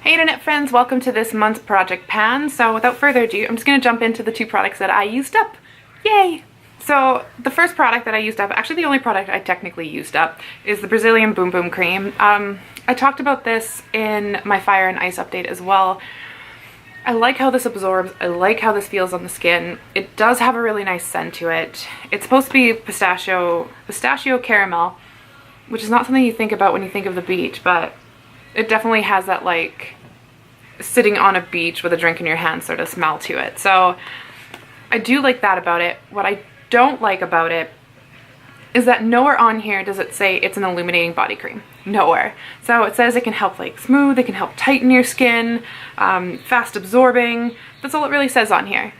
Hey internet friends, welcome to this month's project pan. So without further ado, I'm just going to jump into the two products that I used up. Yay! So the first product that I used up, actually the only product I technically used up, is the Brazilian Boom Boom Cream. I talked about this in my Fire and Ice update as well. I like how this absorbs, I like how this feels on the skin. It does have a really nice scent to it. It's supposed to be pistachio caramel, which is not something you think about when you think of the beach, but it definitely has that like sitting on a beach with a drink in your hand sort of smell to it. So I do like that about it. What I don't like about it is that nowhere on here does it say it's an illuminating body cream. Nowhere. So it says it can help like smooth, it can help tighten your skin, fast absorbing. That's all it really says on here.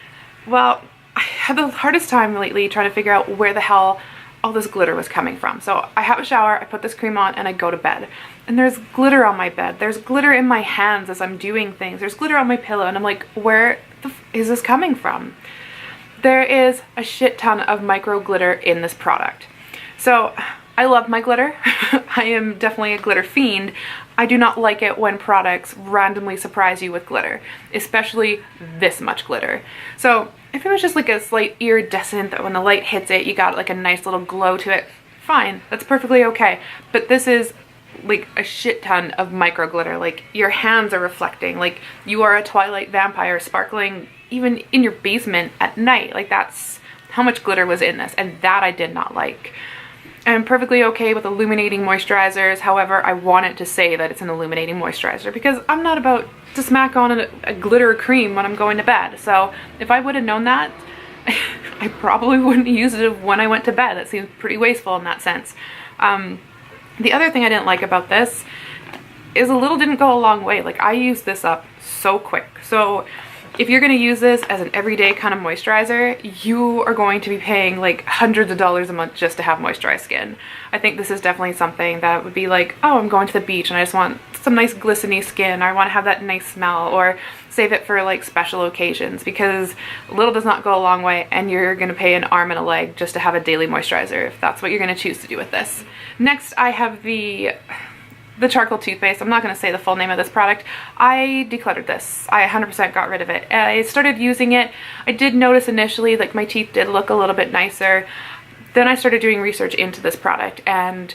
Well, I had the hardest time lately trying to figure out where the hell all this glitter was coming from. So I have a shower, I put this cream on, and I go to bed. And there's glitter on my bed. There's glitter in my hands as I'm doing things. There's glitter on my pillow, and I'm like, where the f is this coming from? There is a shit ton of micro glitter in this product. So I love my glitter. I am definitely a glitter fiend. I do not like it when products randomly surprise you with glitter, especially this much glitter. So if it was just like a slight iridescent that when the light hits it, you got like a nice little glow to it, fine, that's perfectly okay. But this is like a shit ton of micro glitter. Like your hands are reflecting, like you are a Twilight vampire sparkling even in your basement at night. Like that's how much glitter was in this, and that I did not like. I'm perfectly okay with illuminating moisturizers. However, I want it to say that it's an illuminating moisturizer because I'm not about to smack on a glitter cream when I'm going to bed. So if I would have known that, I probably wouldn't use it when I went to bed. That seems pretty wasteful in that sense. The other thing I didn't like about this is a little didn't go a long way. Like I used this up so quick. So if you're going to use this as an everyday kind of moisturizer, you are going to be paying like hundreds of dollars a month just to have moisturized skin. I think this is definitely something that would be like, oh, I'm going to the beach and I just want some nice glistening skin, or I want to have that nice smell, or save it for like special occasions, because little does not go a long way and you're going to pay an arm and a leg just to have a daily moisturizer if that's what you're going to choose to do with this. Next, I have the charcoal toothpaste. I'm not going to say the full name of this product. I decluttered this. I 100% got rid of it. I started using it. I did notice initially like my teeth did look a little bit nicer. Then I started doing research into this product, and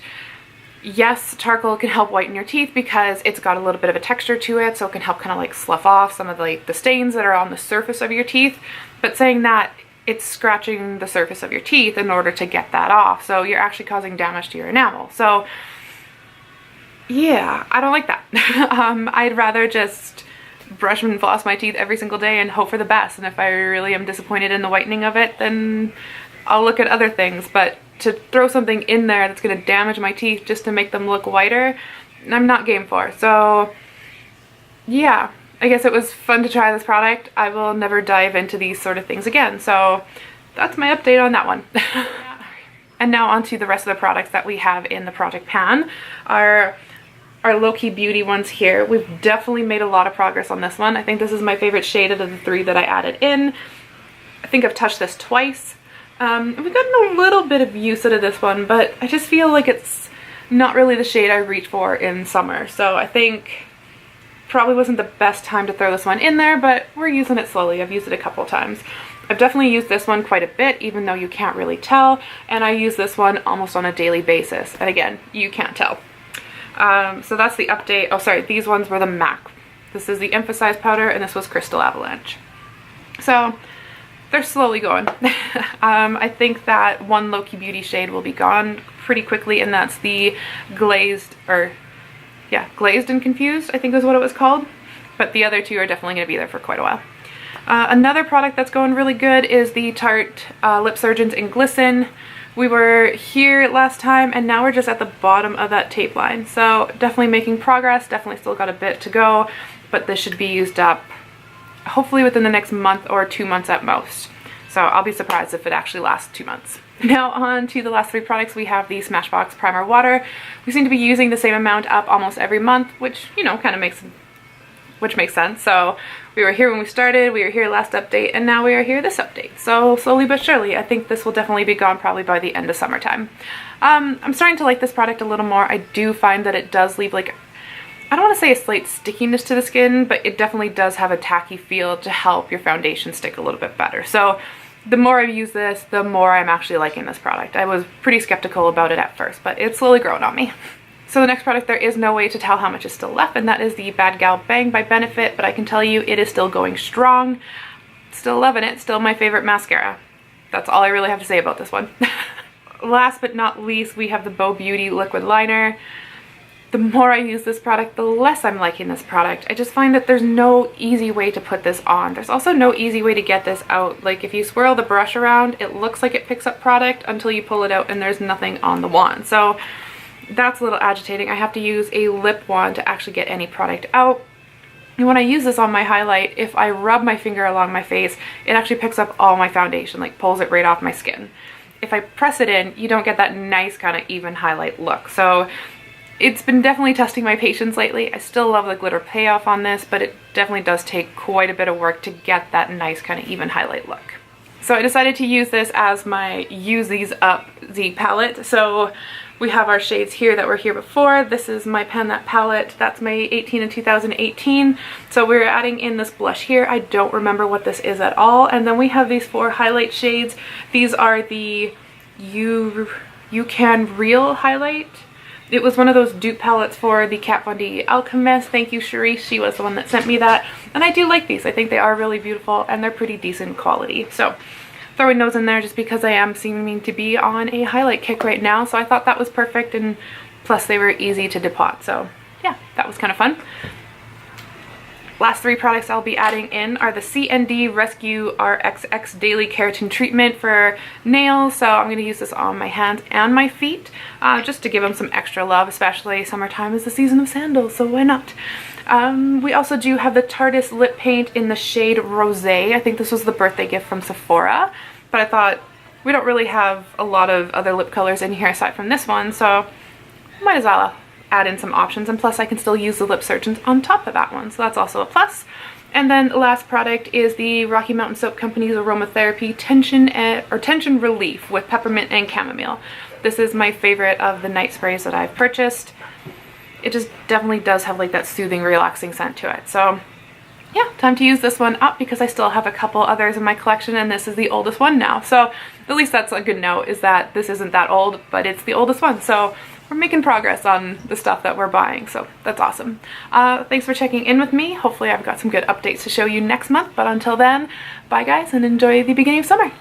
yes, charcoal can help whiten your teeth because it's got a little bit of a texture to it, so it can help kind of like slough off some of like the stains that are on the surface of your teeth. But saying that, it's scratching the surface of your teeth in order to get that off, so you're actually causing damage to your enamel. So yeah, I don't like that. I'd rather just brush and floss my teeth every single day and hope for the best. And if I really am disappointed in the whitening of it, then I'll look at other things. But to throw something in there that's going to damage my teeth just to make them look whiter, I'm not game for. So yeah, I guess it was fun to try this product. I will never dive into these sort of things again. So that's my update on that one. And now on to the rest of the products that we have in the project pan. Our low-key beauty ones here. We've definitely made a lot of progress on this one. I think this is my favorite shade out of the three that I added in. I think I've touched this twice. We've gotten a little bit of use out of this one, but I just feel like it's not really the shade I reach for in summer. So I think probably wasn't the best time to throw this one in there, but we're using it slowly. I've used it a couple times. I've definitely used this one quite a bit, even though you can't really tell, and I use this one almost on a daily basis. And again, you can't tell. So that's the update. Oh, sorry, these ones were the MAC. This is the Emphasize powder, and this was Crystal Avalanche. So they're slowly going. I think that one low-key beauty shade will be gone pretty quickly, and that's the Glazed, or yeah, Glazed and Confused, I think is what it was called. But the other two are definitely going to be there for quite a while. Another product that's going really good is the Tarte Lip Surgence in Glisten. We were here last time, and now we're just at the bottom of that tape line. So definitely making progress, definitely still got a bit to go, but this should be used up hopefully within the next month or 2 months at most. So I'll be surprised if it actually lasts 2 months. Now on to the last three products. We have the Smashbox Primer Water. We seem to be using the same amount up almost every month, which, you know, kind of makes sense. So we were here when we started, we were here last update, and now we are here this update. So slowly but surely, I think this will definitely be gone probably by the end of summertime. I'm starting to like this product a little more. I do find that it does leave like I don't want to say a slight stickiness to the skin, but it definitely does have a tacky feel to help your foundation stick a little bit better. So the more I use this, the more I'm actually liking this product. I was pretty skeptical about it at first, but it's slowly grown on me. So the next product, there is no way to tell how much is still left, and that is the Bad Gal Bang by Benefit, but I can tell you it is still going strong. Still loving it, still my favorite mascara. That's all I really have to say about this one. Last but not least, we have the Bow Beauty Liquid Liner. The more I use this product, the less I'm liking this product. I just find that there's no easy way to put this on. There's also no easy way to get this out. Like if you swirl the brush around, it looks like it picks up product until you pull it out and there's nothing on the wand. So that's a little agitating. I have to use a lip wand to actually get any product out. And when I use this on my highlight, if I rub my finger along my face, it actually picks up all my foundation, like pulls it right off my skin. If I press it in, you don't get that nice kind of even highlight look. So it's been definitely testing my patience lately. I still love the glitter payoff on this, but it definitely does take quite a bit of work to get that nice kind of even highlight look. So I decided to use this as my Use These Up Z palette. So we have our shades here that were here before. This is my Pan That palette. That's my 18 and 2018. So we're adding in this blush here. I don't remember what this is at all. And then we have these 4 highlight shades. These are the UCanReal Highlight. It was one of those dupe palettes for the Kat Von D Alchemist. Thank you, Cherise. She was the one that sent me that. And I do like these. I think they are really beautiful and they're pretty decent quality. So throwing those in there just because I am seeming to be on a highlight kick right now. So I thought that was perfect, and plus they were easy to depot. So yeah, that was kind of fun. Last 3 products I'll be adding in are the CND Rescue RXX Daily Keratin Treatment for nails. So I'm going to use this on my hands and my feet just to give them some extra love, especially summertime is the season of sandals, so why not? We also do have the Tarte lip paint in the shade Rosé. I think this was the birthday gift from Sephora, but I thought we don't really have a lot of other lip colors in here aside from this one, so might as well add in some options, and plus I can still use the lip Surgence on top of that one, so that's also a plus. And then the last product is the Rocky Mountain Soap Company's Aromatherapy Tension Relief with peppermint and chamomile. This is my favorite of the night sprays that I've purchased. It just definitely does have like that soothing, relaxing scent to it. So yeah, time to use this one up because I still have a couple others in my collection, and this is the oldest one now. So at least that's a good note, is that this isn't that old, but it's the oldest one. So we're making progress on the stuff that we're buying, so that's awesome. Thanks for checking in with me. Hopefully I've got some good updates to show you next month, but until then, bye guys, and enjoy the beginning of summer.